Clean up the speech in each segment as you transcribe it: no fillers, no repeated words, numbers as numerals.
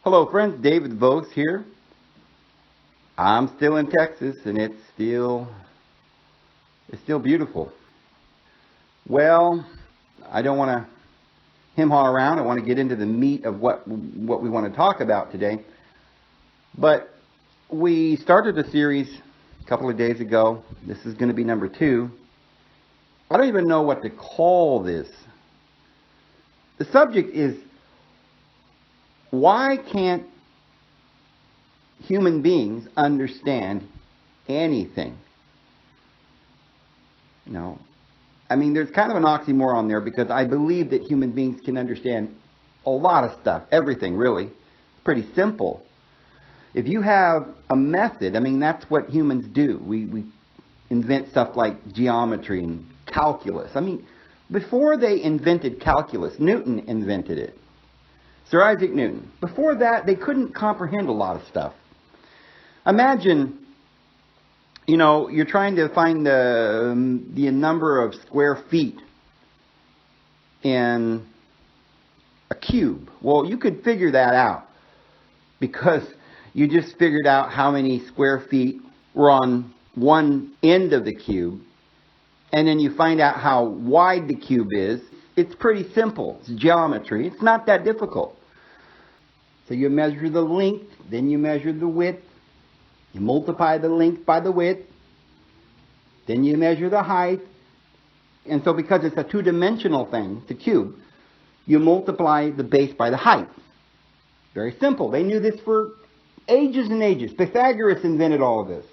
Hello friends, David Vos here. I'm still in Texas and it's still beautiful. Well, I don't want to hem-haw around. I want to get into the meat of what we want to talk about today. But we started a series a couple of days ago. This is going to be number 2. I don't even know what to call this. The subject is, why can't human beings understand anything? There's kind of an oxymoron there, because I believe that human beings can understand a lot of stuff, everything really. It's pretty simple. If you have a method, that's what humans do. We invent stuff like geometry and calculus. Before they invented calculus, Newton invented it. Sir Isaac Newton. Before that, they couldn't comprehend a lot of stuff. Imagine, you're trying to find the number of square feet in a cube. Well, you could figure that out, because you just figured out how many square feet were on one end of the cube, and then you find out how wide the cube is. It's pretty simple. It's geometry. It's not that difficult. So you measure the length, then you measure the width. You multiply the length by the width. Then you measure the height. And so because it's a two-dimensional thing, the cube, you multiply the base by the height. Very simple. They knew this for ages and ages. Pythagoras invented all of this.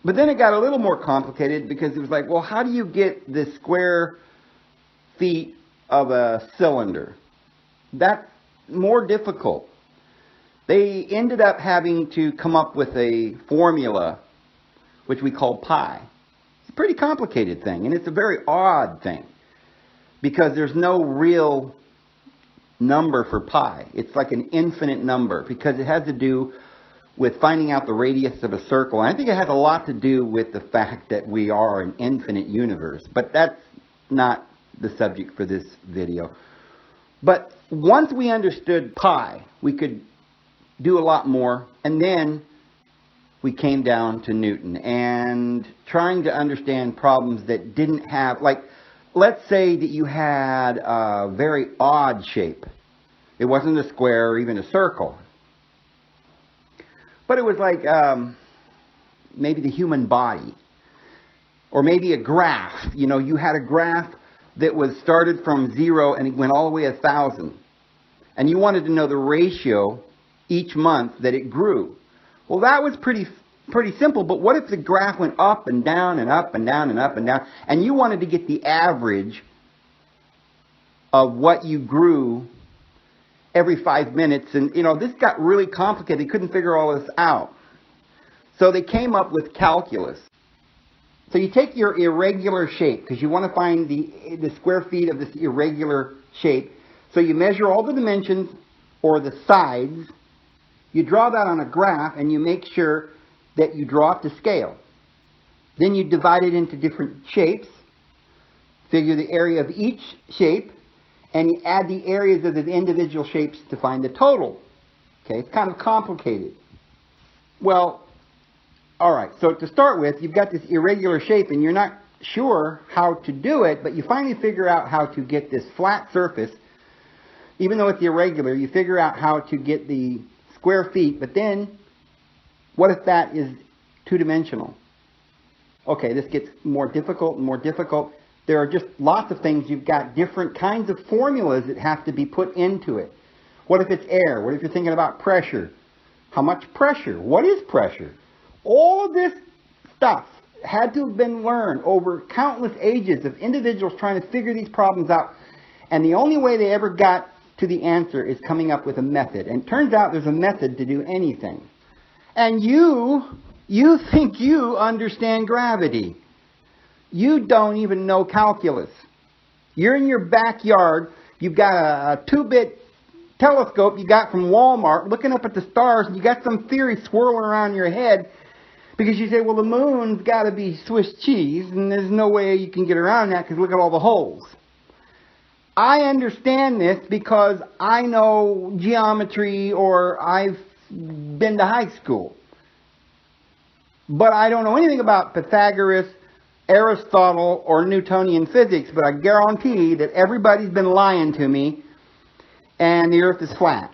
But then it got a little more complicated, because it was like, well, how do you get the square feet of a cylinder? That's more difficult. They ended up having to come up with a formula, which we call pi. It's a pretty complicated thing, and it's a very odd thing, because there's no real number for pi. It's like an infinite number, because it has to do with finding out the radius of a circle. And I think it has a lot to do with the fact that we are an infinite universe. But that's not the subject for this video. But once we understood pi, we could do a lot more. And then we came down to Newton and trying to understand problems that didn't have, like, let's say that you had a very odd shape. It wasn't a square or even a circle. But it was like maybe the human body, or maybe a graph. You had a graph that was started from 0 and it went all the way 1,000. And you wanted to know the ratio each month that it grew. Well, that was pretty simple. But what if the graph went up and down and up and down and up and down, and you wanted to get the average of what you grew every 5 minutes? And, this got really complicated. They couldn't figure all this out. So they came up with calculus. So you take your irregular shape, because you want to find the square feet of this irregular shape. So you measure all the dimensions, or the sides. You draw that on a graph, and you make sure that you draw it to scale. Then you divide it into different shapes. Figure the area of each shape. And you add the areas of the individual shapes to find the total. Okay, it's kind of complicated. Well, all right, so to start with, you've got this irregular shape, and you're not sure how to do it, but you finally figure out how to get this flat surface. Even though it's irregular, you figure out how to get the square feet, but then, what if that is two-dimensional? Okay, this gets more difficult and more difficult. There are just lots of things. You've got different kinds of formulas that have to be put into it. What if it's air? What if you're thinking about pressure? How much pressure? What is pressure? All of this stuff had to have been learned over countless ages of individuals trying to figure these problems out. And the only way they ever got to the answer is coming up with a method. And it turns out there's a method to do anything. And you think you understand gravity. You don't even know calculus. You're in your backyard. You've got a 2-bit telescope you got from Walmart looking up at the stars, and you got some theory swirling around your head, because you say, well, the moon's got to be Swiss cheese, and there's no way you can get around that, because look at all the holes. I understand this because I know geometry or I've been to high school. But I don't know anything about Pythagoras, Aristotle, or Newtonian physics, but I guarantee that everybody's been lying to me and the earth is flat.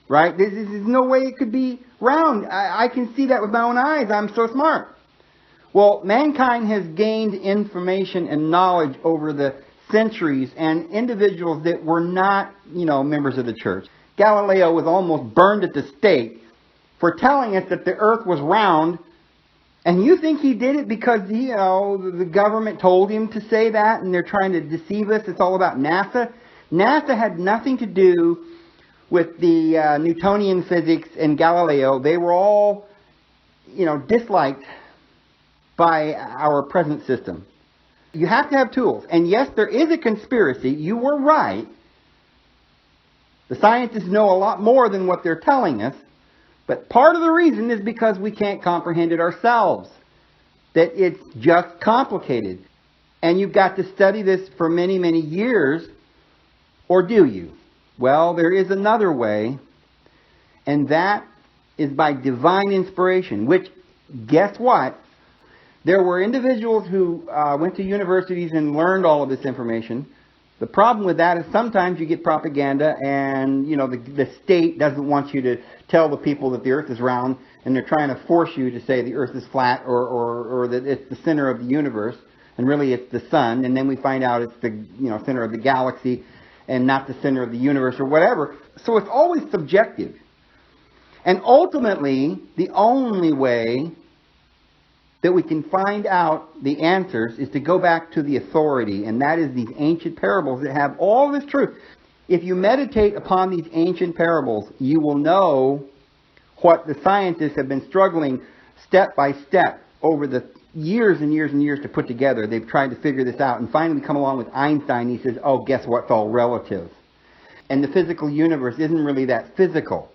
Right? There's no way it could be round. I can see that with my own eyes. I'm so smart. Well, mankind has gained information and knowledge over the centuries, and individuals that were not, members of the church. Galileo was almost burned at the stake for telling us that the earth was round. And you think he did it because, the government told him to say that and they're trying to deceive us? It's all about NASA. NASA had nothing to do with the Newtonian physics and Galileo. They were all, disliked by our present system. You have to have tools. And yes, there is a conspiracy. You were right. The scientists know a lot more than what they're telling us. But part of the reason is because we can't comprehend it ourselves. That it's just complicated. And you've got to study this for many, many years. Or do you? Well, there is another way. And that is by divine inspiration. Which, guess what? There were individuals who went to universities and learned all of this information. The problem with that is sometimes you get propaganda and, the state doesn't want you to tell the people that the earth is round, and they're trying to force you to say the earth is flat or that it's the center of the universe, and really it's the sun, and then we find out it's the, center of the galaxy and not the center of the universe or whatever. So it's always subjective. And ultimately, the only way that we can find out the answers is to go back to the authority, and that is these ancient parables that have all this truth. If you meditate upon these ancient parables, you will know what the scientists have been struggling step by step over the years and years and years to put together. They've tried to figure this out, and finally come along with Einstein. He says, oh, guess what? It's all relative. And the physical universe isn't really that physical.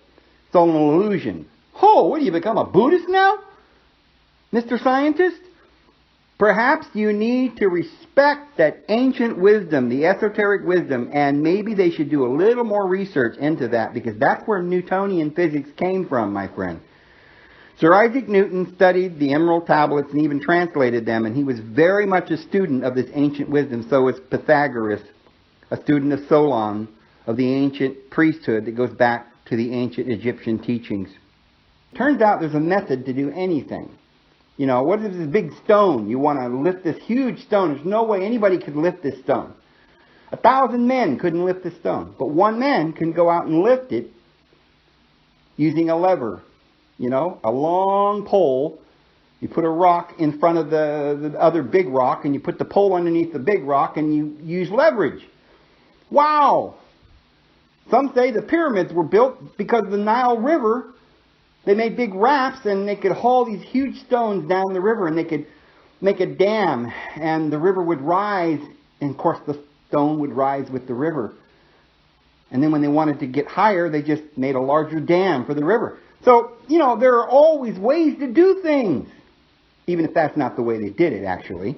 It's all an illusion. Oh, what do you become, a Buddhist now? Mr. Scientist, perhaps you need to respect that ancient wisdom, the esoteric wisdom, and maybe they should do a little more research into that, because that's where Newtonian physics came from, my friend. Sir Isaac Newton studied the Emerald Tablets and even translated them, and he was very much a student of this ancient wisdom. So is Pythagoras, a student of Solon, of the ancient priesthood that goes back to the ancient Egyptian teachings. Turns out there's a method to do anything. What is this big stone? You want to lift this huge stone. There's no way anybody could lift this stone. 1,000 men couldn't lift this stone. But one man can go out and lift it using a lever. A long pole. You put a rock in front of the other big rock, and you put the pole underneath the big rock, and you use leverage. Wow! Some say the pyramids were built because the Nile River. They made big rafts, and they could haul these huge stones down the river, and they could make a dam, and the river would rise, and of course the stone would rise with the river. And then when they wanted to get higher, they just made a larger dam for the river. So, there are always ways to do things, even if that's not the way they did it, actually.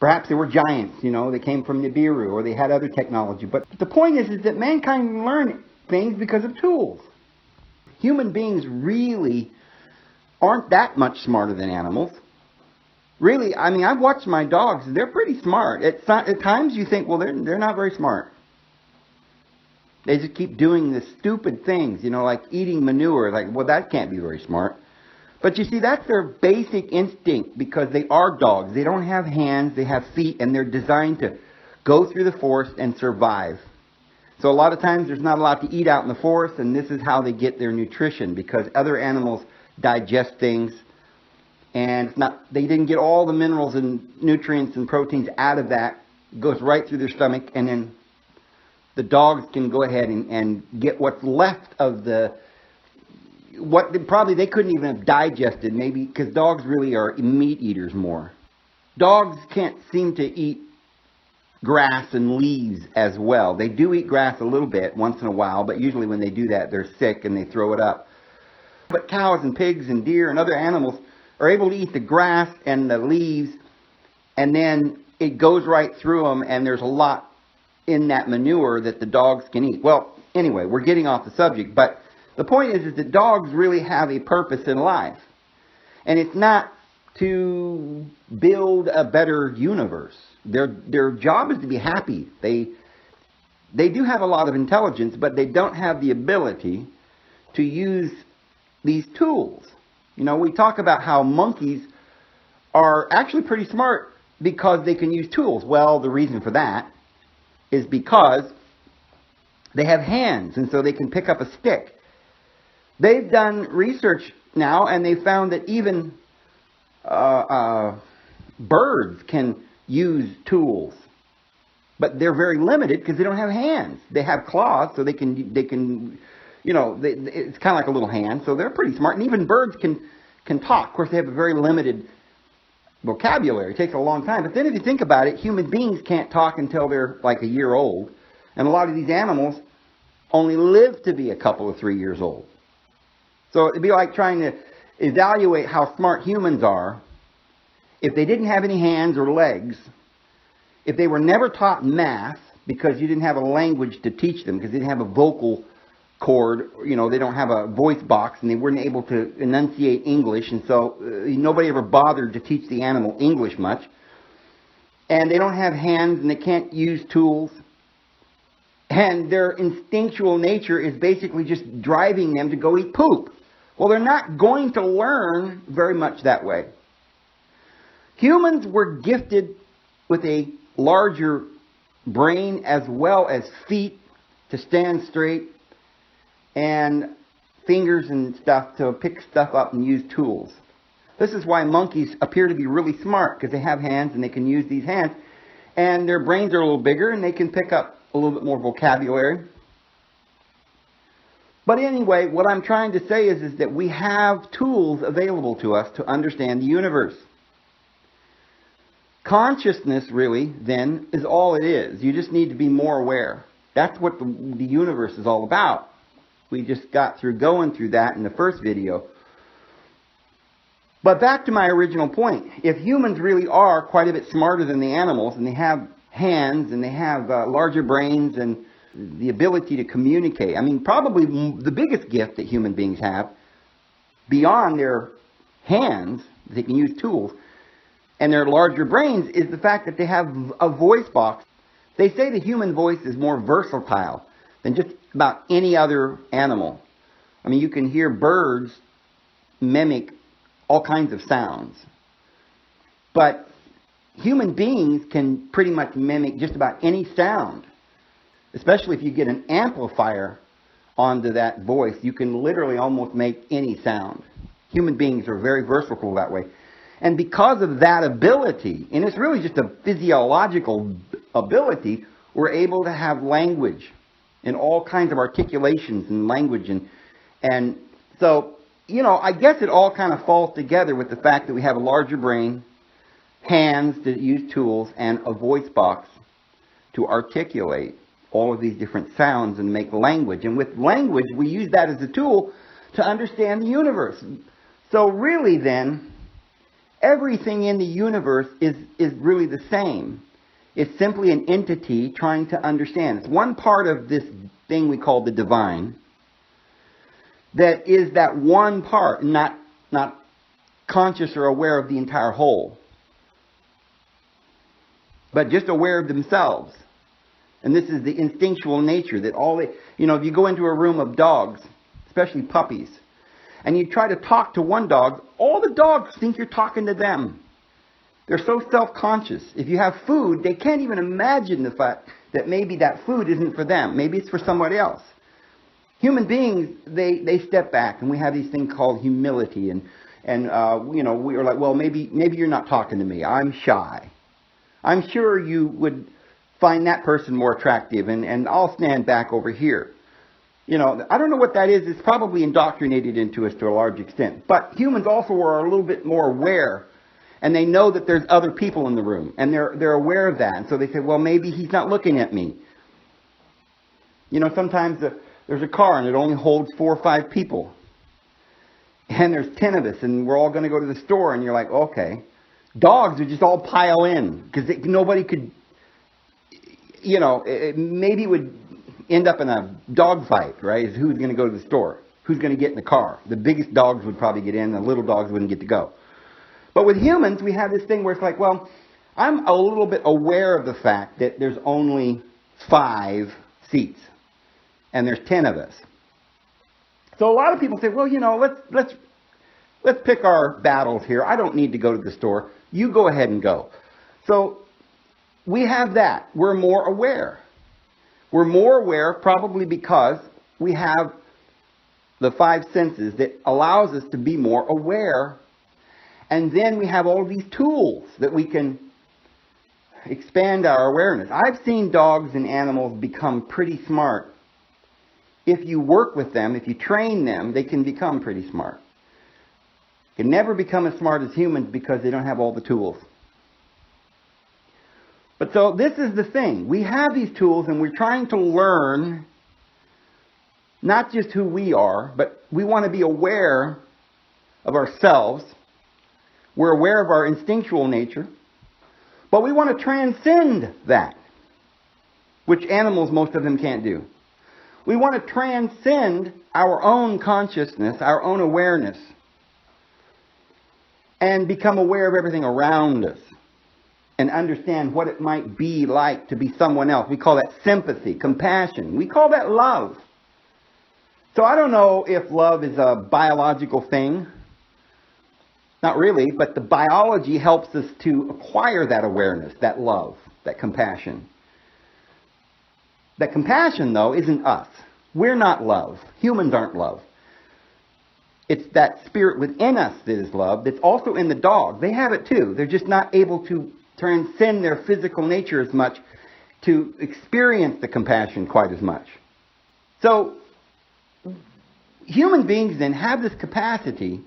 Perhaps they were giants, they came from Nibiru, or they had other technology. But the point is that mankind learned things because of tools. Human beings really aren't that much smarter than animals. Really, I've watched my dogs. They're pretty smart. At times you think, well, they're not very smart. They just keep doing the stupid things, like eating manure. Like, well, that can't be very smart. But you see, that's their basic instinct, because they are dogs. They don't have hands, they have feet, and they're designed to go through the forest and survive. So a lot of times there's not a lot to eat out in the forest, and this is how they get their nutrition, because other animals digest things, and they didn't get all the minerals and nutrients and proteins out of that. It goes right through their stomach, and then the dogs can go ahead and get what's left of what probably they couldn't even have digested, maybe, because dogs really are meat eaters more. Dogs can't seem to eat grass and leaves as well. They do eat grass a little bit once in a while, but usually when they do that, they're sick and they throw it up. But cows and pigs and deer and other animals are able to eat the grass and the leaves, and then it goes right through them, and there's a lot in that manure that the dogs can eat. Well, anyway, we're getting off the subject, but the point is that dogs really have a purpose in life. And it's not to build a better universe. Their job is to be happy. They do have a lot of intelligence, but they don't have the ability to use these tools. You know, we talk about how monkeys are actually pretty smart because they can use tools. Well, the reason for that is because they have hands, and so they can pick up a stick. They've done research now, and they found that even birds can use tools, but they're very limited because they don't have hands. They have claws, so they can, you know, it's kind of like a little hand, so they're pretty smart. And even birds can talk. Of course, they have a very limited vocabulary. It takes a long time. But then if you think about it, human beings can't talk until they're like a year old, and a lot of these animals only live to be a couple of 3 years old. So it'd be like trying to evaluate how smart humans are if they didn't have any hands or legs, if they were never taught math because you didn't have a language to teach them, because they didn't have a vocal cord, you know, they don't have a voice box, and they weren't able to enunciate English, and so nobody ever bothered to teach the animal English much. And they don't have hands, and they can't use tools. And their instinctual nature is basically just driving them to go eat poop. Well, they're not going to learn very much that way. Humans were gifted with a larger brain as well as feet to stand straight and fingers and stuff to pick stuff up and use tools. This is why monkeys appear to be really smart, because they have hands and they can use these hands, and their brains are a little bigger and they can pick up a little bit more vocabulary. But anyway, what I'm trying to say is that we have tools available to us to understand the universe. Consciousness, really, then, is all it is. You just need to be more aware. That's what the universe is all about. We just got through going through that in the first video. But back to my original point. If humans really are quite a bit smarter than the animals, and they have hands, and they have larger brains, and the ability to communicate. I mean, probably the biggest gift that human beings have, beyond their hands, they can use tools, and their larger brains, is the fact that they have a voice box. They say the human voice is more versatile than just about any other animal. I mean, you can hear birds mimic all kinds of sounds. But human beings can pretty much mimic just about any sound. Especially if you get an amplifier onto that voice, you can literally almost make any sound. Human beings are very versatile that way. And because of that ability, and it's really just a physiological ability, we're able to have language and all kinds of articulations and language. And so, you know, I guess it all kind of falls together with the fact that we have a larger brain, hands to use tools, and a voice box to articulate all of these different sounds and make language. And with language, we use that as a tool to understand the universe. So really then, everything in the universe is really the same. It's simply an entity trying to understand. It's one part of this thing we call the divine that is that one part, not conscious or aware of the entire whole, but just aware of themselves. And this is the instinctual nature that all they, you know, if you go into a room of dogs, especially puppies, and you try to talk to one dog, all the dogs think you're talking to them. They're so self-conscious. If you have food, they can't even imagine the fact that maybe that food isn't for them. Maybe it's for somebody else. Human beings, they step back, and we have these things called humility, and you know, we are like, well, maybe you're not talking to me. I'm shy. I'm sure you would find that person more attractive, and I'll stand back over here. You know, I don't know what that is. It's probably indoctrinated into us to a large extent. But humans also are a little bit more aware, and they know that there's other people in the room, and they're aware of that. And so they say, well, maybe he's not looking at me. You know, sometimes there's a car, and it only holds 4 or 5 people. And there's 10 of us, and we're all going to go to the store, and you're like, okay. Dogs would just all pile in, because nobody could maybe it would end up in a dog fight, right? Is who's going to go to the store? Who's going to get in the car? The biggest dogs would probably get in, the little dogs wouldn't get to go. But with humans, we have this thing where it's like, well, I'm a little bit aware of the fact that there's only 5 seats, and there's 10 of us. So a lot of people say, well, let's pick our battles here. I don't need to go to the store. You go ahead and go. So we have that. We're more aware. We're more aware probably because we have the 5 senses that allows us to be more aware. And then we have all these tools that we can expand our awareness. I've seen dogs and animals become pretty smart. If you work with them, if you train them, they can become pretty smart. They can never become as smart as humans because they don't have all the tools. But so this is the thing. We have these tools and we're trying to learn not just who we are, but we want to be aware of ourselves. We're aware of our instinctual nature. But we want to transcend that, which animals, most of them, can't do. We want to transcend our own consciousness, our own awareness, and become aware of everything around us and understand what it might be like to be someone else. We call that sympathy, compassion. We call that love. So I don't know if love is a biological thing. Not really, but the biology helps us to acquire that awareness, that love, that compassion. That compassion, though, isn't us. We're not love. Humans aren't love. It's that spirit within us that is love that's also in the dog. They have it too. They're just not able to transcend their physical nature as much to experience the compassion quite as much. So, human beings then have this capacity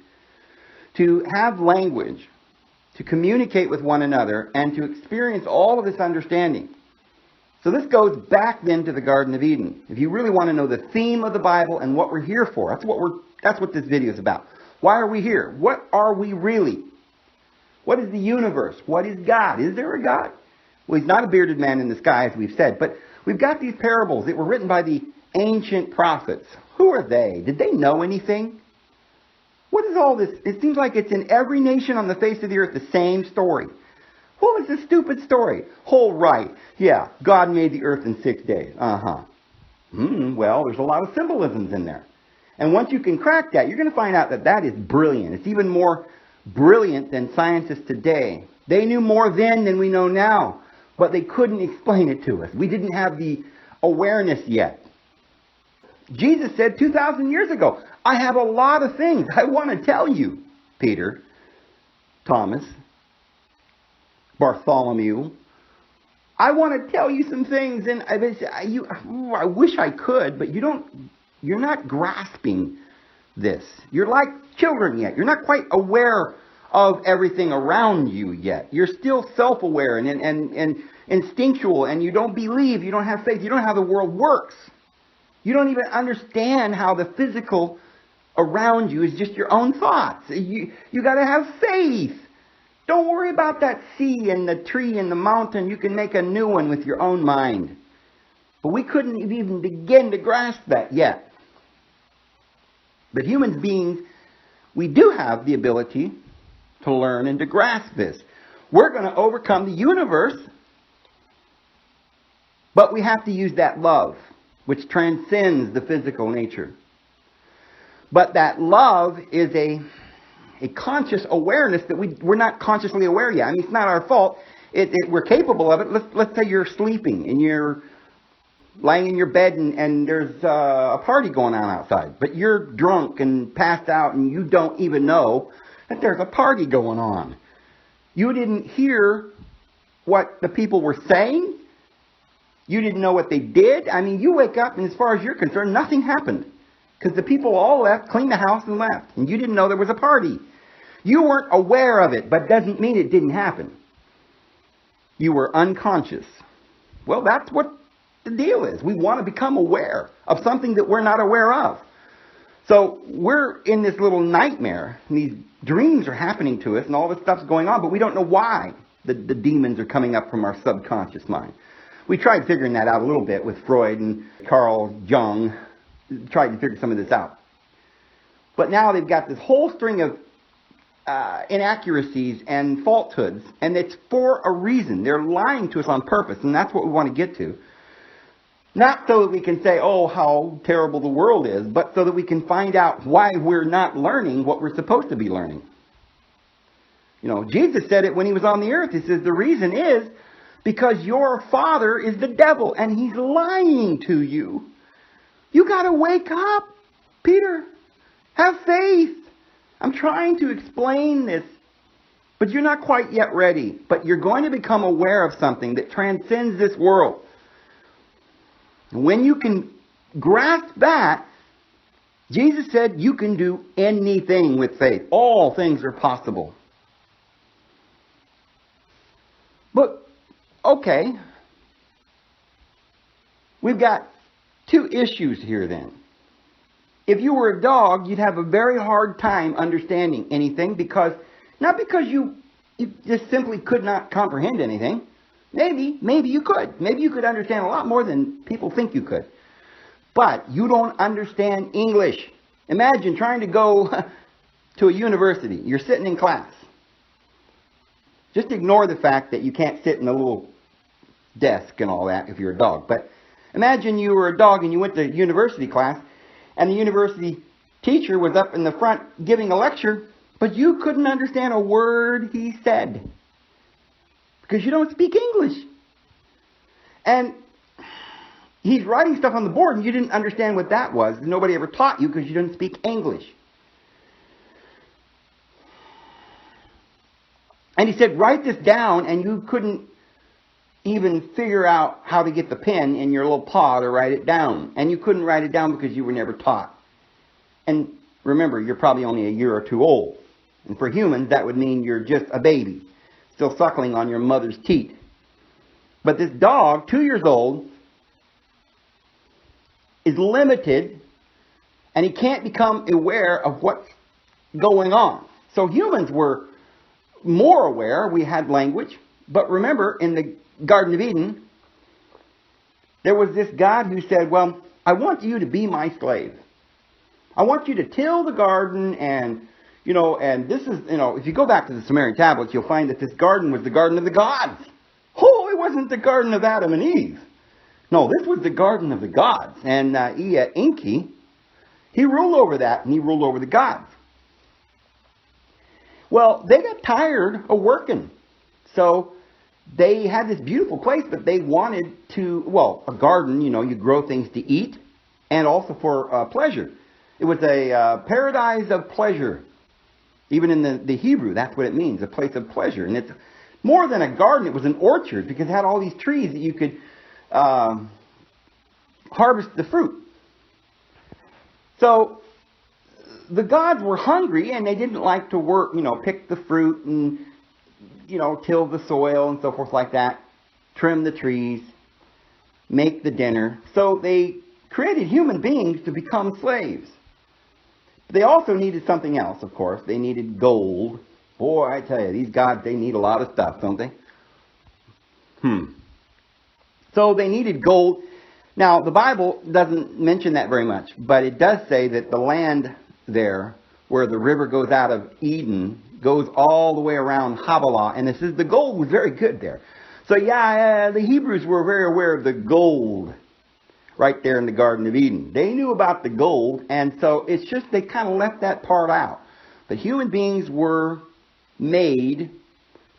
to have language, to communicate with one another, and to experience all of this understanding. So this goes back then to the Garden of Eden. If you really want to know the theme of the Bible and what we're here for, that's what this video is about. Why are we here? What are we really? What is the universe? What is God? Is there a God? Well, he's not a bearded man in the sky, as we've said, but we've got these parables that were written by the ancient prophets. Who are they? Did they know anything? What is all this? It seems like it's in every nation on the face of the earth, the same story. What was the stupid story? Oh, right. Yeah, God made the earth in 6 days. Well, there's a lot of symbolisms in there. And once you can crack that, you're going to find out that that is brilliant. It's even more brilliant than scientists today. They knew more then than we know now, but they couldn't explain it to us. We didn't have the awareness yet. Jesus said 2,000 years ago, I have a lot of things I want to tell you, Peter, Thomas, Bartholomew. I want to tell you some things, and I wish I could, but you're not grasping this. You're like children yet. You're not quite aware of everything around you yet. You're still self-aware and instinctual, and you don't believe, you don't have faith, you don't know how the world works. You don't even understand how the physical around you is just your own thoughts. You got to have faith. Don't worry about that sea and the tree and the mountain. You can make a new one with your own mind. But we couldn't even begin to grasp that yet. But human beings, we do have the ability to learn and to grasp this. We're going to overcome the universe, but we have to use that love, which transcends the physical nature. But that love is a conscious awareness that we're not consciously aware yet. I mean, it's not our fault. We're capable of it. Let's say you're sleeping and you're lying in your bed and there's a party going on outside. But you're drunk and passed out and you don't even know that there's a party going on. You didn't hear what the people were saying. You didn't know what they did. I mean, you wake up and as far as you're concerned, nothing happened. Because the people all left, cleaned the house and left. And you didn't know there was a party. You weren't aware of it, but doesn't mean it didn't happen. You were unconscious. Well, that's what the deal is. We want to become aware of something that we're not aware of. So we're in this little nightmare. And these dreams are happening to us and all this stuff's going on, but we don't know why the demons are coming up from our subconscious mind. We tried figuring that out a little bit with Freud and Carl Jung. Tried to figure some of this out. But now they've got this whole string of inaccuracies and falsehoods, and it's for a reason. They're lying to us on purpose, and that's what we want to get to. Not so that we can say, oh, how terrible the world is, but so that we can find out why we're not learning what we're supposed to be learning. You know, Jesus said it when he was on the earth. He says, the reason is because your father is the devil, and he's lying to you. You got to wake up, Peter. Have faith. I'm trying to explain this, but you're not quite yet ready. But you're going to become aware of something that transcends this world. When you can grasp that, Jesus said you can do anything with faith. All things are possible. But, okay, we've got two issues here then. If you were a dog, you'd have a very hard time understanding anything because, not because you just simply could not comprehend anything. Maybe you could. Maybe you could understand a lot more than people think you could. But you don't understand English. Imagine trying to go to a university. You're sitting in class. Just ignore the fact that you can't sit in a little desk and all that if you're a dog. But imagine you were a dog and you went to university class and the university teacher was up in the front giving a lecture, but you couldn't understand a word he said because you don't speak English. And he's writing stuff on the board and you didn't understand what that was. Nobody ever taught you because you didn't speak English. And he said, write this down, and you couldn't even figure out how to get the pen in your little paw to write it down. And you couldn't write it down because you were never taught. And remember, you're probably only a year or two old. And for humans, that would mean you're just a baby, still suckling on your mother's teat. But this dog, 2 years old, is limited, and he can't become aware of what's going on. So humans were more aware. We had language. But remember, in the Garden of Eden, there was this God who said, well, I want you to be my slave. I want you to till the garden and, and this is, if you go back to the Sumerian tablets, you'll find that this garden was the garden of the gods. Oh, it wasn't the garden of Adam and Eve. No, this was the garden of the gods. And Ea Enki, he ruled over that, and he ruled over the gods. Well, they got tired of working. So they had this beautiful place, but they wanted to, a garden, you grow things to eat and also for pleasure. It was a paradise of pleasure. Even in the Hebrew, that's what it means, a place of pleasure. And it's more than a garden, it was an orchard because it had all these trees that you could harvest the fruit. So the gods were hungry and they didn't like to work, pick the fruit and, till the soil and so forth like that, trim the trees, make the dinner. So they created human beings to become slaves. They also needed something else, of course. They needed gold. Boy, I tell you, these gods, they need a lot of stuff, don't they? So they needed gold. Now, the Bible doesn't mention that very much, but it does say that the land there, where the river goes out of Eden, goes all the way around Havilah, and it says the gold was very good there. So the Hebrews were very aware of the gold right there in the Garden of Eden. They knew about the gold, and so it's just they kind of left that part out. But human beings were made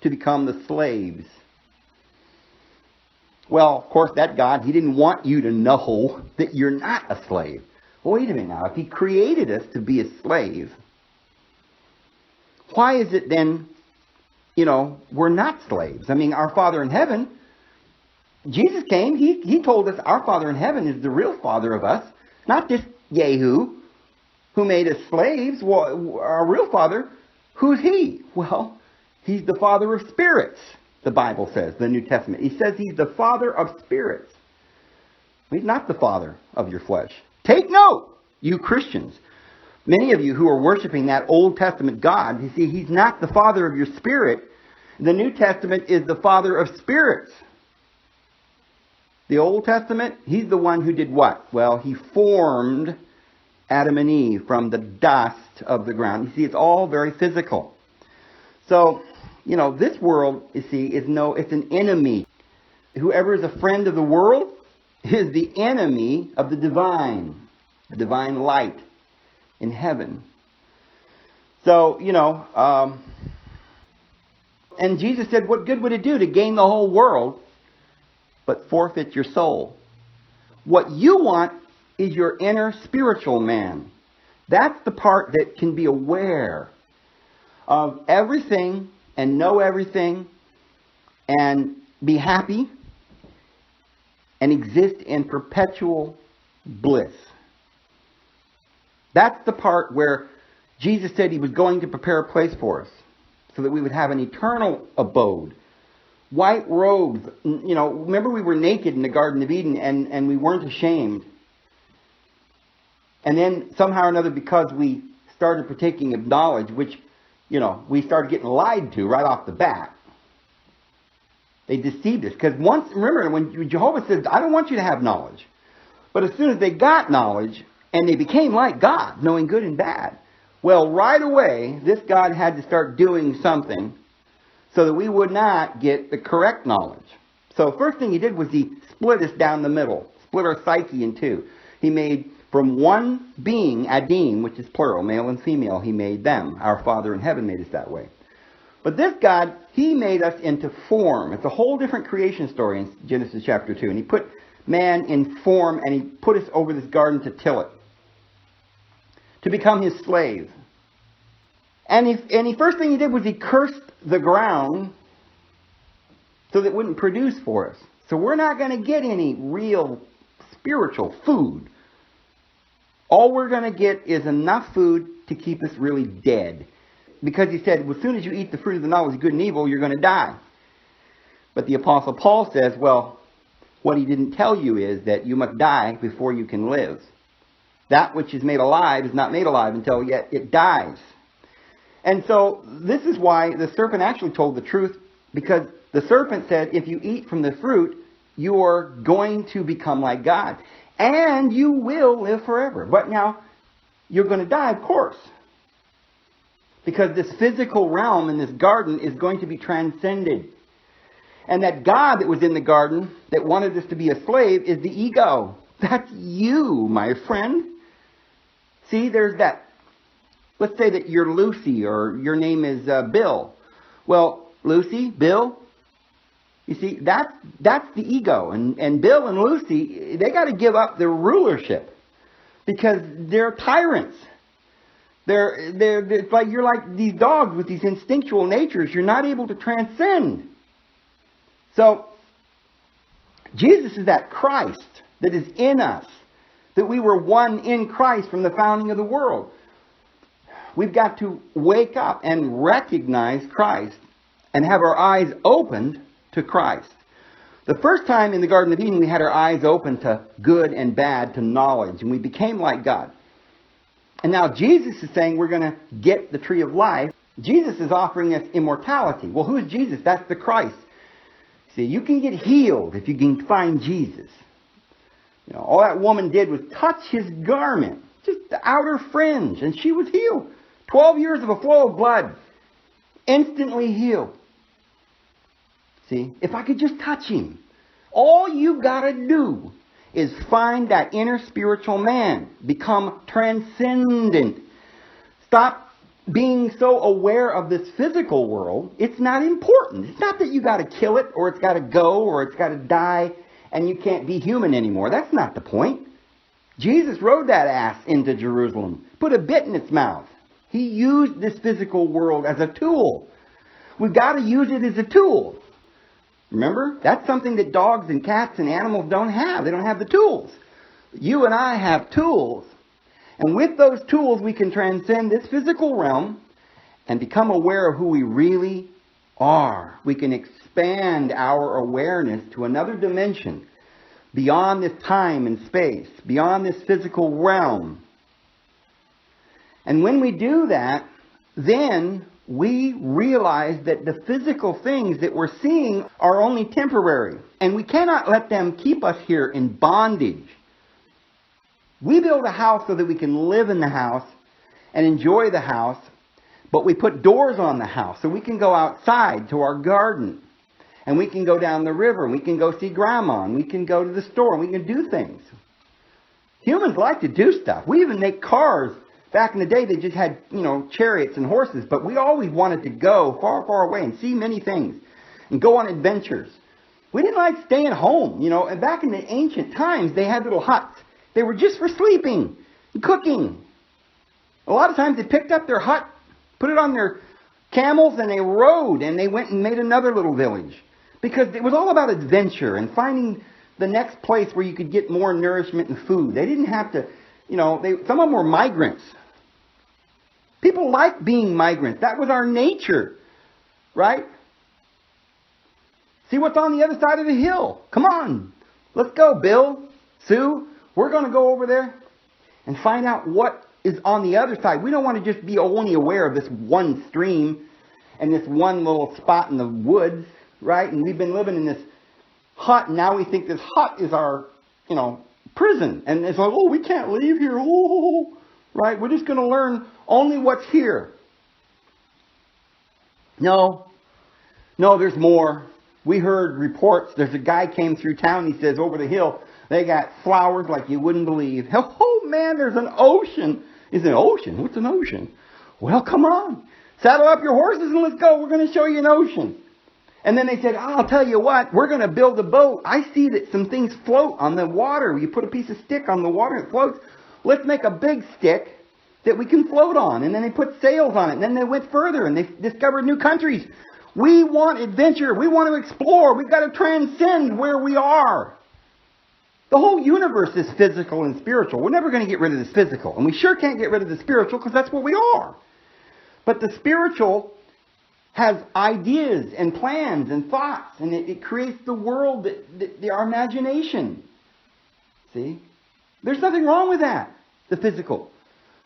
to become the slaves. Well, of course, that God, he didn't want you to know that you're not a slave. Well, wait a minute now. If he created us to be a slave, why is it then, we're not slaves? I mean, our Father in heaven, Jesus came, he told us our Father in heaven is the real Father of us, not this Yehu who made us slaves. Well, our real Father, who's he? Well, he's the Father of spirits, the Bible says, the New Testament. He says he's the Father of spirits. He's not the Father of your flesh. Take note, you Christians. Many of you who are worshiping that Old Testament God, you see, he's not the Father of your spirit. The New Testament is the Father of spirits. the Old Testament, he's the one who did what? Well, he formed Adam and Eve from the dust of the ground. You see, it's all very physical. So, this world, you see, it's an enemy. Whoever is a friend of the world is the enemy of the divine light in heaven. So, and Jesus said, what good would it do to gain the whole world but forfeit your soul? What you want is your inner spiritual man. That's the part that can be aware of everything and know everything and be happy and exist in perpetual bliss. That's the part where Jesus said he was going to prepare a place for us so that we would have an eternal abode. White robes. Remember we were naked in the Garden of Eden and we weren't ashamed. And then somehow or another, because we started partaking of knowledge, which, we started getting lied to right off the bat. They deceived us. Because remember, when Jehovah says, I don't want you to have knowledge. But as soon as they got knowledge, and they became like God, knowing good and bad, well, right away, this God had to start doing something so that we would not get the correct knowledge. So first thing he did was he split us down the middle, split our psyche in two. He made from one being, Adim, which is plural, male and female, he made them. Our Father in heaven made us that way. But this God, he made us into form. It's a whole different creation story in Genesis chapter 2. And he put man in form and he put us over this garden to till it, to become his slave. And the first thing he did was he cursed the ground so that it wouldn't produce for us. So we're not going to get any real spiritual food. All we're going to get is enough food to keep us really dead. Because he said, as soon as you eat the fruit of the knowledge of good and evil, you're going to die. But the Apostle Paul says, well, what he didn't tell you is that you must die before you can live. That which is made alive is not made alive until yet it dies. And so this is why the serpent actually told the truth, because the serpent said, if you eat from the fruit, you're going to become like God. And you will live forever. But now, you're going to die, of course. Because this physical realm in this garden is going to be transcended. And that God that was in the garden that wanted us to be a slave is the ego. That's you, my friend. See, there's that. Let's say that you're Lucy or your name is Bill. Well, Lucy, Bill, you see, that's the ego. And Bill and Lucy, they got to give up their rulership because they're tyrants. It's like you're like these dogs with these instinctual natures. You're not able to transcend. So, Jesus is that Christ that is in us. That we were one in Christ from the founding of the world. We've got to wake up and recognize Christ and have our eyes opened to Christ. The first time in the Garden of Eden we had our eyes open to good and bad, to knowledge, and we became like God. And now Jesus is saying we're going to get the tree of life. Jesus is offering us immortality. Well, who is Jesus? That's the Christ. See, you can get healed if you can find Jesus. All that woman did was touch his garment, just the outer fringe, and she was healed. 12 years of a flow of blood, instantly healed. See, if I could just touch him, all you got to do is find that inner spiritual man. Become transcendent. Stop being so aware of this physical world. It's not important. It's not that you got to kill it, or it's got to go, or it's got to die, and you can't be human anymore. That's not the point. Jesus rode that ass into Jerusalem, put a bit in its mouth. He used this physical world as a tool. We've got to use it as a tool. Remember? That's something that dogs and cats and animals don't have. They don't have the tools. You and I have tools. And with those tools, we can transcend this physical realm and become aware of who we really are. We can expand our awareness to another dimension, beyond this time and space, beyond this physical realm. And when we do that, then we realize that the physical things that we're seeing are only temporary. And we cannot let them keep us here in bondage. We build a house so that we can live in the house and enjoy the house. But we put doors on the house so we can go outside to our garden. And we can go down the river. And we can go see grandma. And we can go to the store. And we can do things. Humans like to do stuff. We even make cars. Back in the day, they just had, chariots and horses. But we always wanted to go far, far away and see many things. And go on adventures. We didn't like staying home, And back in the ancient times, they had little huts. They were just for sleeping and cooking. A lot of times they picked up their hut, put it on their camels, and they rode. And they went and made another little village. Because it was all about adventure and finding the next place where you could get more nourishment and food. They didn't have to, some of them were migrants. People like being migrants. That was our nature, right? See what's on the other side of the hill. Come on. Let's go, Bill, Sue. We're going to go over there and find out what is on the other side. We don't want to just be only aware of this one stream and this one little spot in the woods, right? And we've been living in this hut, and now we think this hut is our, prison. And it's like, we can't leave here. Oh, right? We're just going to learn only what's here. No, there's more. We heard reports. There's a guy came through town. He says, over the hill, they got flowers like you wouldn't believe. Oh, man, there's an ocean. Is it an ocean? What's an ocean? Well, come on. Saddle up your horses and let's go. We're going to show you an ocean. And then they said, I'll tell you what, we're going to build a boat. I see that some things float on the water. You put a piece of stick on the water and it floats. Let's make a big stick that we can float on. And then they put sails on it. And then they went further and they discovered new countries. We want adventure. We want to explore. We've got to transcend where we are. The whole universe is physical and spiritual. We're never going to get rid of this physical. And we sure can't get rid of the spiritual because that's what we are. But the spiritual has ideas and plans and thoughts. And it creates the world, our imagination. See? There's nothing wrong with that, the physical.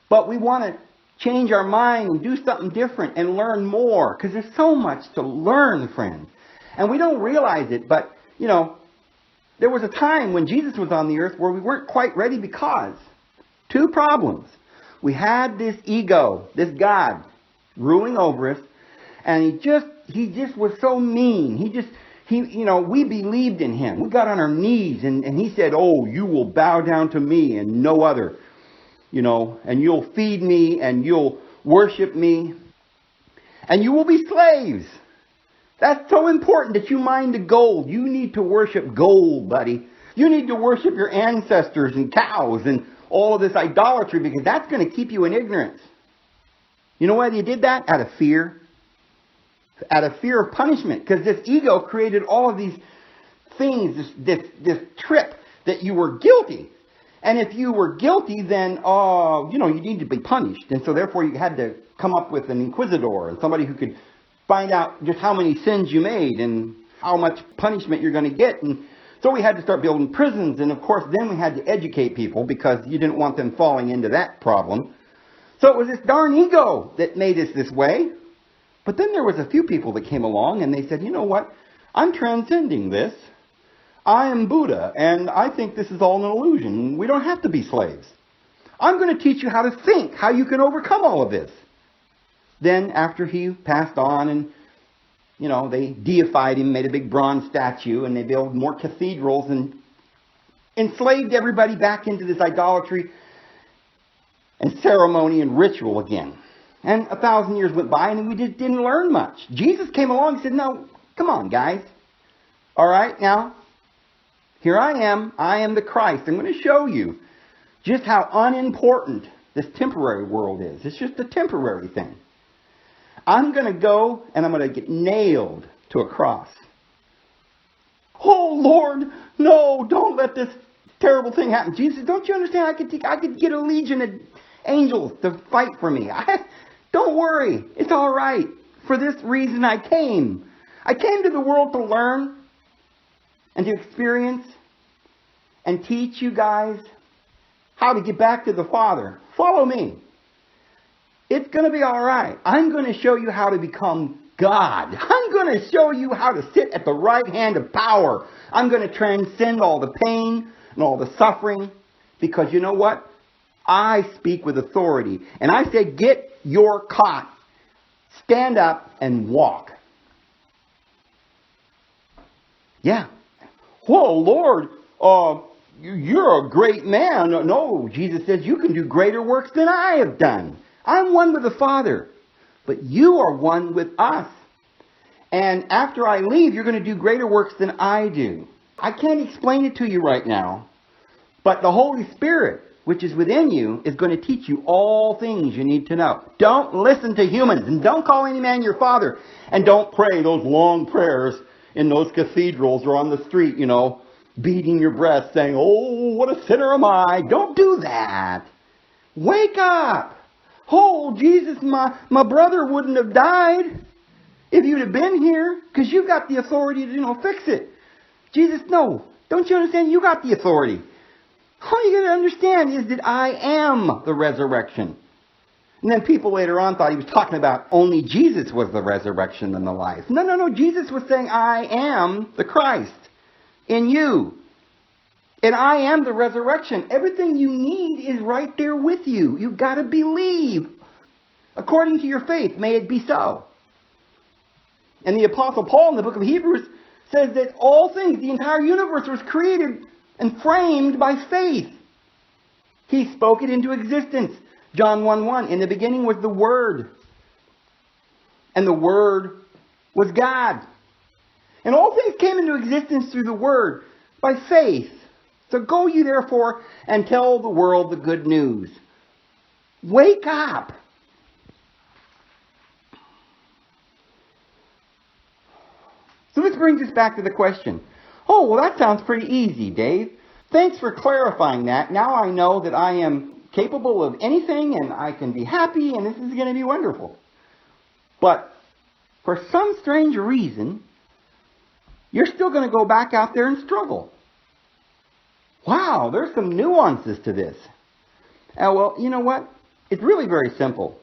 But we want to change our mind and do something different and learn more. Because there's so much to learn, friends. And we don't realize it. But, there was a time when Jesus was on the earth where we weren't quite ready because two problems. We had this ego, this God, ruling over us. And he just was so mean. We believed in him. We got on our knees and he said, you will bow down to me and no other. And you'll feed me and you'll worship me. And you will be slaves. That's so important that you mine the gold. You need to worship gold, buddy. You need to worship your ancestors and cows and all of this idolatry because that's going to keep you in ignorance. You know why you did that? Out of fear. Out of fear of punishment. Because this ego created all of these things, this trip that you were guilty. And if you were guilty, then, you need to be punished. And so therefore you had to come up with an inquisitor and somebody who could find out just how many sins you made and how much punishment you're going to get. And so we had to start building prisons. And of course, then we had to educate people because you didn't want them falling into that problem. So it was this darn ego that made us this way. But then there was a few people that came along and they said, you know what? I'm transcending this. I am Buddha, and I think this is all an illusion. We don't have to be slaves. I'm going to teach you how to think, how you can overcome all of this. Then, after he passed on and, they deified him, made a big bronze statue, and they built more cathedrals and enslaved everybody back into this idolatry and ceremony and ritual again. And 1,000 years went by and we just didn't learn much. Jesus came along and said, no, come on, guys. All right, now, here I am the Christ. I'm going to show you just how unimportant this temporary world is. It's just a temporary thing. I'm going to go and I'm going to get nailed to a cross. Oh, Lord, no, don't let this terrible thing happen. Jesus, don't you understand? I could get a legion of angels to fight for me. Don't worry. It's all right. For this reason I came. I came to the world to learn and to experience and teach you guys how to get back to the Father. Follow me. It's going to be all right. I'm going to show you how to become God. I'm going to show you how to sit at the right hand of power. I'm going to transcend all the pain and all the suffering. Because you know what? I speak with authority. And I say, get your cot. Stand up and walk. Yeah. Whoa, Lord, you're a great man. No, Jesus says, you can do greater works than I have done. I'm one with the Father, but you are one with us. And after I leave, you're going to do greater works than I do. I can't explain it to you right now, but the Holy Spirit, which is within you, is going to teach you all things you need to know. Don't listen to humans, and don't call any man your father, and don't pray those long prayers in those cathedrals or on the street, beating your breast, saying, oh, what a sinner am I. Don't do that. Wake up. Oh, Jesus, my brother wouldn't have died if you'd have been here, because you got the authority to, fix it. Jesus, no. Don't you understand? You got the authority. All you got to understand is that I am the resurrection. And then people later on thought he was talking about only Jesus was the resurrection and the life. No. Jesus was saying, I am the Christ in you. And I am the resurrection. Everything you need is right there with you. You've got to believe. According to your faith, may it be so. And the Apostle Paul in the book of Hebrews says that all things, the entire universe was created and framed by faith. He spoke it into existence. John 1:1, in the beginning was the Word. And the Word was God. And all things came into existence through the Word by faith. So go you therefore and tell the world the good news. Wake up. So this brings us back to the question. Oh, well, that sounds pretty easy, Dave. Thanks for clarifying that. Now I know that I am capable of anything and I can be happy and this is going to be wonderful. But for some strange reason, you're still going to go back out there and struggle. Wow, there's some nuances to this. Well, you know what? It's really very simple.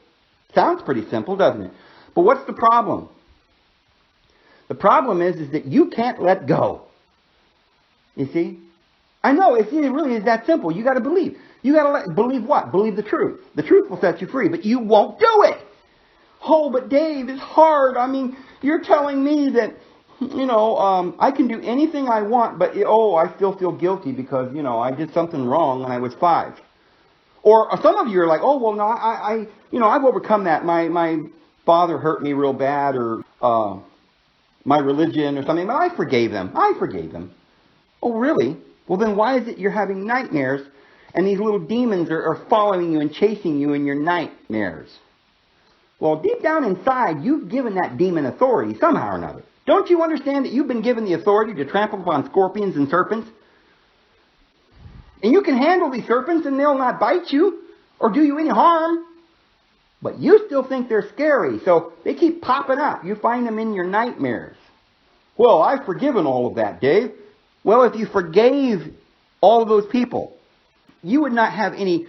Sounds pretty simple, doesn't it? But what's the problem? The problem is that you can't let go. You see? I know, it really is that simple. You got to believe. You got to believe what? Believe the truth. The truth will set you free, but you won't do it. Oh, but Dave, it's hard. I mean, you're telling me that, I can do anything I want, but, I still feel guilty because, I did something wrong when I was 5. Or some of you are like, oh, well, no, I've overcome that. My father hurt me real bad, or my religion or something, but I forgave them. Oh, really? Well, then why is it you're having nightmares and these little demons are following you and chasing you in your nightmares? Well, deep down inside, you've given that demon authority somehow or another. Don't you understand that you've been given the authority to trample upon scorpions and serpents? And you can handle these serpents and they'll not bite you or do you any harm. But you still think they're scary, so they keep popping up. You find them in your nightmares. Well, I've forgiven all of that, Dave. Well, if you forgave all of those people, you would not have any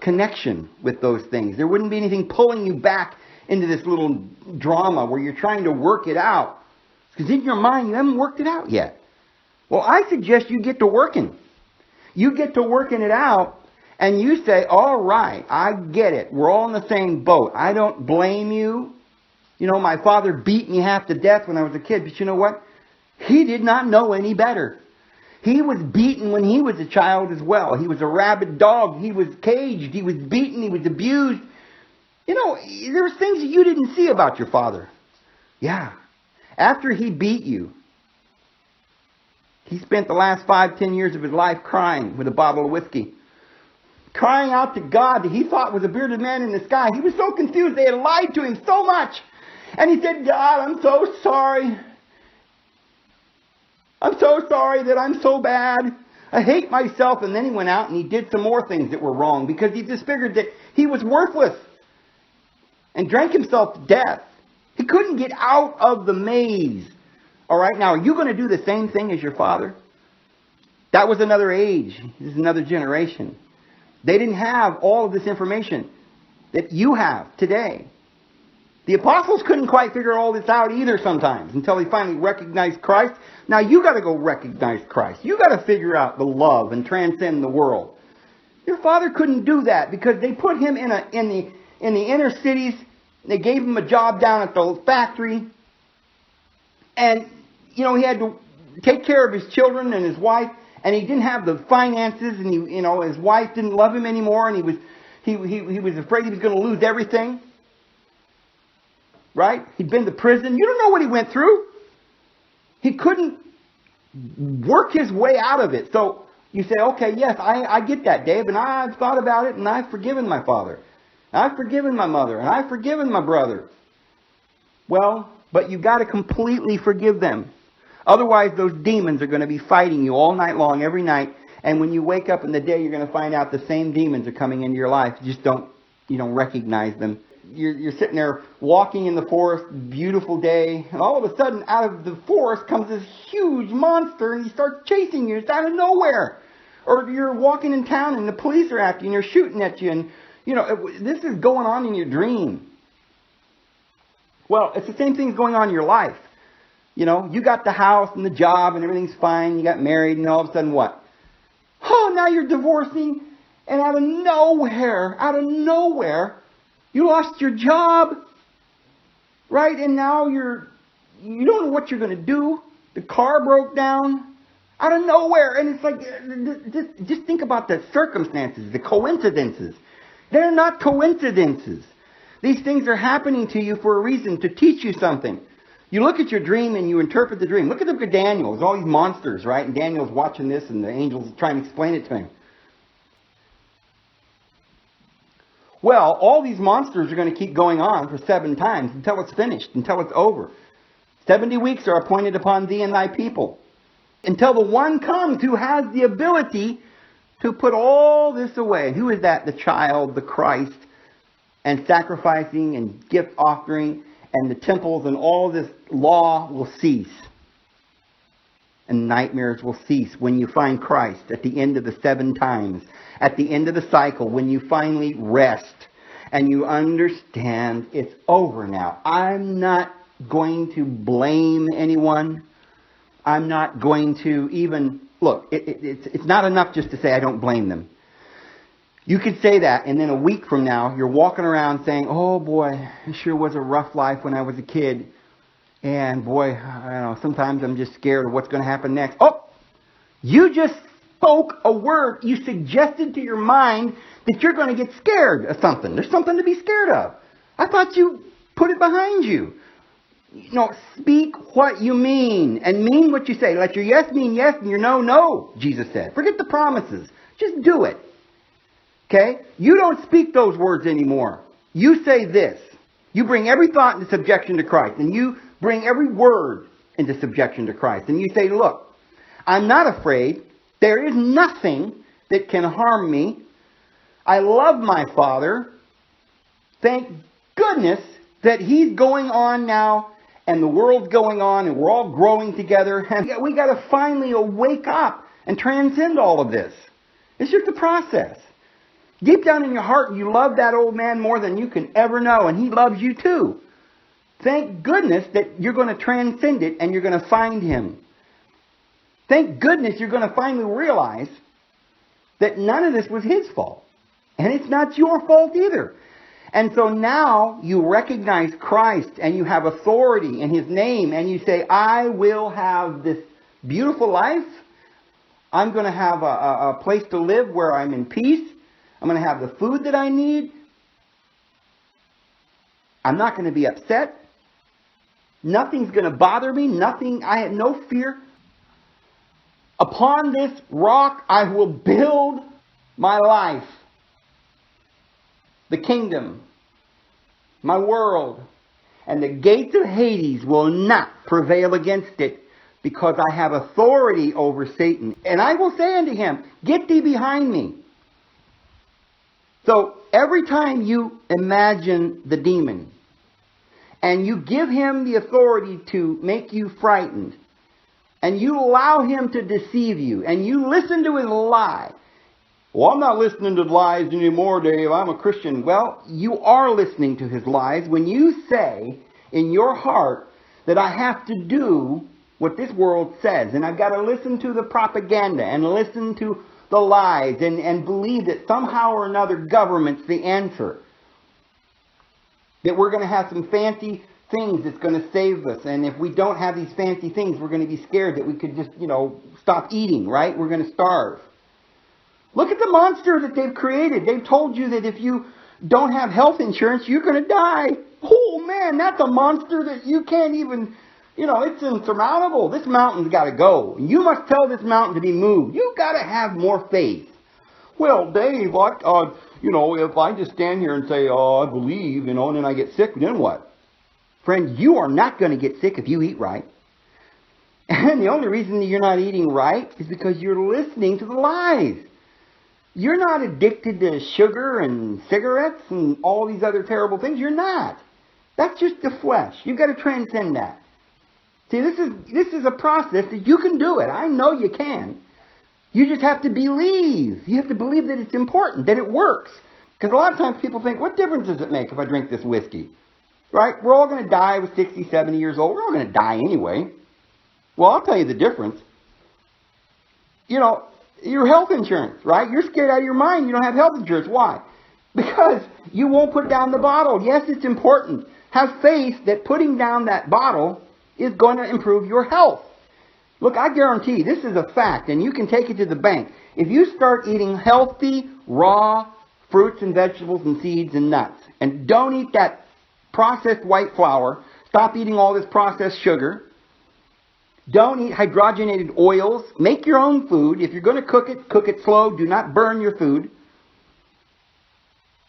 connection with those things. There wouldn't be anything pulling you back into this little drama where you're trying to work it out. Because in your mind, you haven't worked it out yet. Well, I suggest you get to working. You get to working it out, and you say, all right, I get it. We're all in the same boat. I don't blame you. My father beat me half to death when I was a kid, but you know what? He did not know any better. He was beaten when he was a child as well. He was a rabid dog. He was caged. He was beaten. He was abused. There were things that you didn't see about your father. Yeah. After he beat you, he spent the last 5-10 years of his life crying with a bottle of whiskey. Crying out to God that he thought was a bearded man in the sky. He was so confused. They had lied to him so much. And he said, God, I'm so sorry. I'm so sorry that I'm so bad. I hate myself. And then he went out and he did some more things that were wrong because he disfigured that he was worthless and drank himself to death. He couldn't get out of the maze. All right, now, are you going to do the same thing as your father? That was another age. This is another generation. They didn't have all of this information. that you have today. The apostles couldn't quite figure all this out either sometimes until they finally recognized Christ. Now you got to go recognize Christ. You got to figure out the love and transcend the world. Your father couldn't do that because they put him in the inner cities. They gave him a job down at the factory. And, he had to take care of his children and his wife. And he didn't have the finances. And, his wife didn't love him anymore. And he was afraid he was going to lose everything. Right? He'd been to prison. You don't know what he went through. He couldn't work his way out of it. So you say, okay, yes, I get that, Dave. And I've thought about it and I've forgiven my father. I've forgiven my mother. And I've forgiven my brother. Well, but you've got to completely forgive them. Otherwise, those demons are going to be fighting you all night long, every night. And when you wake up in the day, you're going to find out the same demons are coming into your life. You just don't recognize them. You're sitting there walking in the forest, beautiful day, and all of a sudden out of the forest comes this huge monster and he starts chasing you. It's out of nowhere. Or you're walking in town and the police are after you and they're shooting at you. And, this is going on in your dream. Well, it's the same thing going on in your life. You got the house and the job and everything's fine. You got married and all of a sudden what? Oh, now you're divorcing. And out of nowhere, you lost your job, right? And now you don't know what you're going to do. The car broke down out of nowhere. And it's like, just think about the circumstances, the coincidences. They're not coincidences. These things are happening to you for a reason, to teach you something. You look at your dream and you interpret the dream. Look at the book of Daniel. There's all these monsters, right? And Daniel's watching this and the angels trying to explain it to him. Well, all these monsters are going to keep going on for 7 times until it's finished, until it's over. 70 weeks are appointed upon thee and thy people. Until the one comes who has the ability to put all this away. Who is that? The child, the Christ, and sacrificing and gift offering and the temples and all this law will cease. And nightmares will cease when you find Christ at the end of the 7 times. At the end of the cycle, when you finally rest and you understand it's over now. I'm not going to blame anyone. I'm not going to even... Look, it's not enough just to say I don't blame them. You could say that, and then a week from now, you're walking around saying, oh boy, it sure was a rough life when I was a kid. And boy, sometimes I'm just scared of what's going to happen next. Oh, you just spoke a word. You suggested to your mind that you're going to get scared of something. There's something to be scared of. I thought you put it behind you. Speak what you mean and mean what you say. Let your yes mean yes and your no, no, Jesus said. Forget the promises. Just do it. Okay? You don't speak those words anymore. You say this. You bring every thought into subjection to Christ. And you bring every word into subjection to Christ. And you say, look, I'm not afraid. There is nothing that can harm me. I love my Father. Thank goodness that He's going on now and the world's going on and we're all growing together. And we got to finally wake up and transcend all of this. It's just a process. Deep down in your heart, you love that old man more than you can ever know, and he loves you too. Thank goodness that you're going to transcend it and you're going to find him. Thank goodness you're going to finally realize that none of this was his fault. And it's not your fault either. And so now you recognize Christ and you have authority in his name and you say, I will have this beautiful life. I'm going to have a place to live where I'm in peace. I'm going to have the food that I need. I'm not going to be upset. Nothing's going to bother me. I have no fear. Upon this rock I will build my life. The kingdom. My world. And the gates of Hades will not prevail against it, because I have authority over Satan. And I will say unto him, get thee behind me. So every time you imagine the demon and you give him the authority to make you frightened and you allow him to deceive you and you listen to his lie, Well, I'm not listening to lies anymore, Dave. I'm a Christian. Well, you are listening to his lies when you say in your heart that I have to do what this world says. And I've got to listen to the propaganda and listen to the lies and believe that somehow or another government's the answer. That we're going to have some fancy things that's going to save us. And if we don't have these fancy things, we're going to be scared that we could just, stop eating, right? We're going to starve. Look at the monster that they've created. They've told you that if you don't have health insurance, you're going to die. Oh, man, that's a monster that you can't even, it's insurmountable. This mountain's got to go. You must tell this mountain to be moved. You've got to have more faith. Well, Dave, if I just stand here and say, I believe, and then I get sick, then what? Friend, you are not going to get sick if you eat right. And the only reason that you're not eating right is because you're listening to the lies. You're not addicted to sugar and cigarettes and all these other terrible things. You're not. That's just the flesh. You've got to transcend that. See, this is a process that you can do it. I know you can. You just have to believe. You have to believe that it's important, that it works. Because a lot of times people think, what difference does it make if I drink this whiskey? Right? We're all going to die with 60, 70 years old. We're all going to die anyway. Well, I'll tell you the difference. Your health insurance, right? You're scared out of your mind you don't have health insurance. Why? Because you won't put down the bottle. Yes, it's important. Have faith that putting down that bottle is going to improve your health. Look, I guarantee this is a fact, and you can take it to the bank. If you start eating healthy, raw fruits and vegetables and seeds and nuts, and don't eat that processed white flour, stop eating all this processed sugar, don't eat hydrogenated oils. Make your own food. If you're going to cook it slow. Do not burn your food.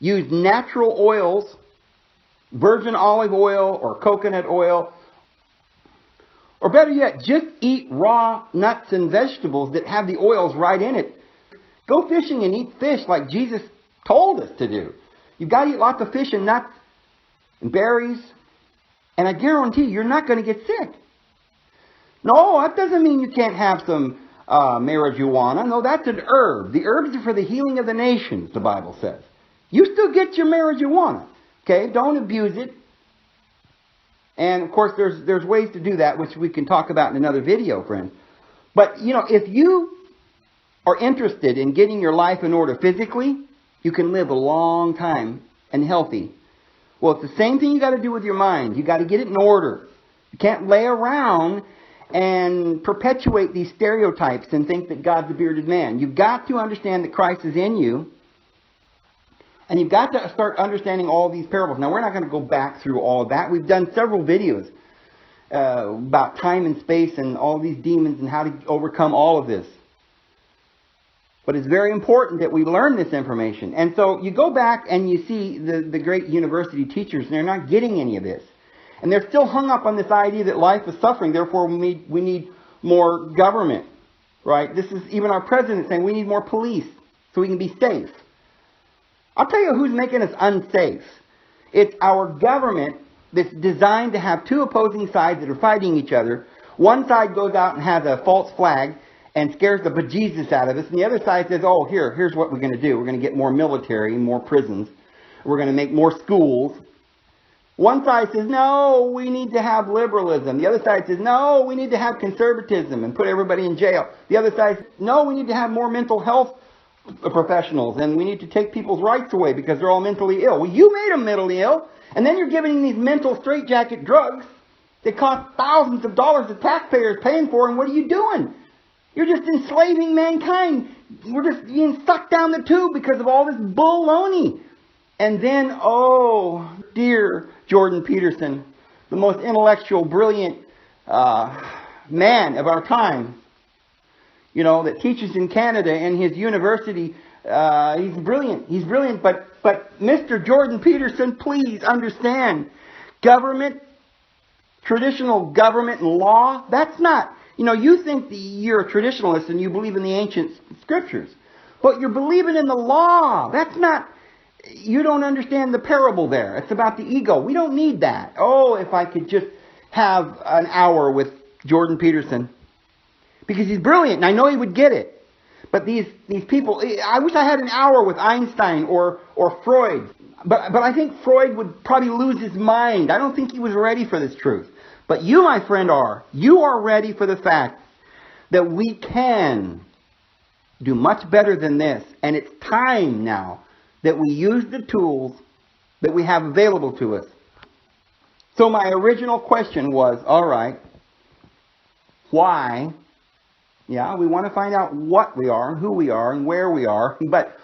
Use natural oils, virgin olive oil or coconut oil. Or better yet, just eat raw nuts and vegetables that have the oils right in it. Go fishing and eat fish like Jesus told us to do. You've got to eat lots of fish and nuts and berries. And I guarantee you're not going to get sick. No, that doesn't mean you can't have some marijuana. No, that's an herb. The herbs are for the healing of the nations, the Bible says. You still get your marijuana. Okay, don't abuse it. And, of course, there's ways to do that, which we can talk about in another video, friends. But, if you are interested in getting your life in order physically, you can live a long time and healthy. Well, it's the same thing you got to do with your mind. You got to get it in order. You can't lay around and perpetuate these stereotypes and think that God's a bearded man. You've got to understand that Christ is in you. And you've got to start understanding all these parables. Now, we're not going to go back through all of that. We've done several videos about time and space and all these demons and how to overcome all of this. But it's very important that we learn this information. And so you go back and you see the great university teachers, and they're not getting any of this. And they're still hung up on this idea that life is suffering, therefore we need more government. Right? This is even our president saying we need more police so we can be safe. I'll tell you who's making us unsafe. It's our government that's designed to have two opposing sides that are fighting each other. One side goes out and has a false flag and scares the bejesus out of us. And the other side says, oh, here's what we're going to do. We're going to get more military, more prisons. We're going to make more schools. One side says, no, we need to have liberalism. The other side says, no, we need to have conservatism and put everybody in jail. The other side says, no, we need to have more mental health professionals and we need to take people's rights away because they're all mentally ill. Well, you made them mentally ill, and then you're giving these mental straitjacket drugs that cost thousands of dollars that taxpayers paying for, and what are you doing? You're just enslaving mankind. We're just being sucked down the tube because of all this baloney. And then, oh, dear Jordan Peterson, the most intellectual, brilliant man of our time, that teaches in Canada and his university. He's brilliant. But Mr. Jordan Peterson, please understand, government, traditional government and law, that's not, you think that you're a traditionalist and you believe in the ancient scriptures. But you're believing in the law. That's not, you don't understand the parable there. It's about the ego. We don't need that. Oh, if I could just have an hour with Jordan Peterson. Because he's brilliant, and I know he would get it. But these people, I wish I had an hour with Einstein or Freud. But I think Freud would probably lose his mind. I don't think he was ready for this truth. But you, my friend, are. You are ready for the fact that we can do much better than this. And it's time now that we use the tools that we have available to us. So my original question was, all right, why? Yeah, we want to find out what we are, who we are, and where we are. But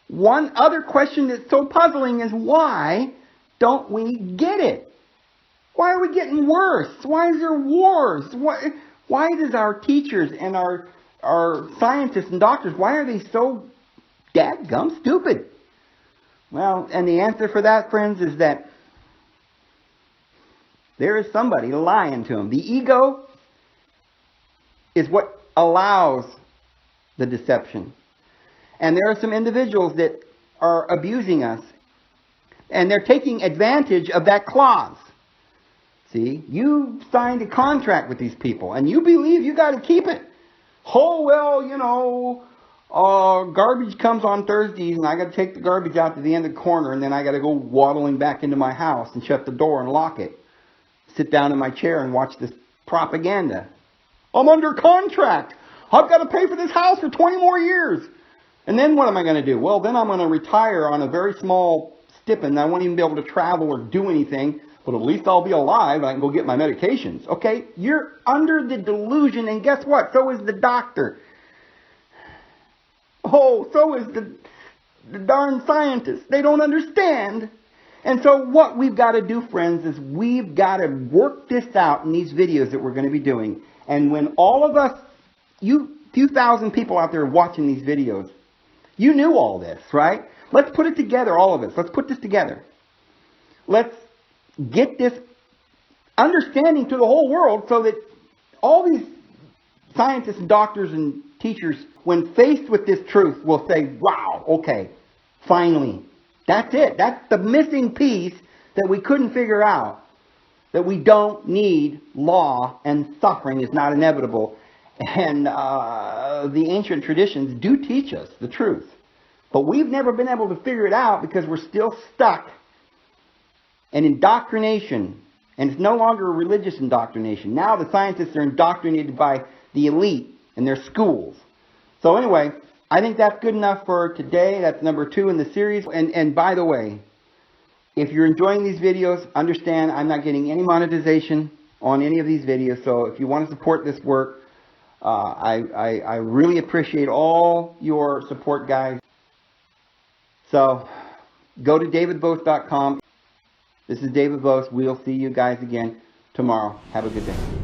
one other question that's so puzzling is, why don't we get it? Why are we getting worse? Why is there wars? Why does our teachers and our scientists and doctors, why are they so dadgum stupid? Well, and the answer for that, friends, is that there is somebody lying to them. The ego is what allows the deception. And there are some individuals that are abusing us. And they're taking advantage of that clause. See, you signed a contract with these people, and you believe you got to keep it. Oh, well, you know, garbage comes on Thursdays, and I got to take the garbage out to the end of the corner, and then I got to go waddling back into my house and shut the door and lock it. Sit down in my chair and watch this propaganda. I'm under contract. I've got to pay for this house for 20 more years. And then what am I going to do? Well, then I'm going to retire on a very small stipend. I won't even be able to travel or do anything. But at least I'll be alive and I can go get my medications. Okay? You're under the delusion, and guess what? So is the doctor. Oh, so is the darn scientists. They don't understand. And so what we've got to do, friends, is we've got to work this out in these videos that we're going to be doing. And when all of us, you few thousand people out there watching these videos, you knew all this, right? Let's put it together, all of us. Let's put this together. Let's get this understanding to the whole world so that all these scientists and doctors and teachers, when faced with this truth, will say, wow, okay, finally. That's it. That's the missing piece that we couldn't figure out. That we don't need law, and suffering is not inevitable. And the ancient traditions do teach us the truth. But we've never been able to figure it out because we're still stuck in indoctrination. And it's no longer a religious indoctrination. Now the scientists are indoctrinated by the elite in their schools. So anyway, I think that's good enough for today. That's number 2 in the series. And by the way, if you're enjoying these videos, understand I'm not getting any monetization on any of these videos. So if you want to support this work, I really appreciate all your support, guys. So go to davidbose.com. This is David Bose. We'll see you guys again tomorrow. Have a good day.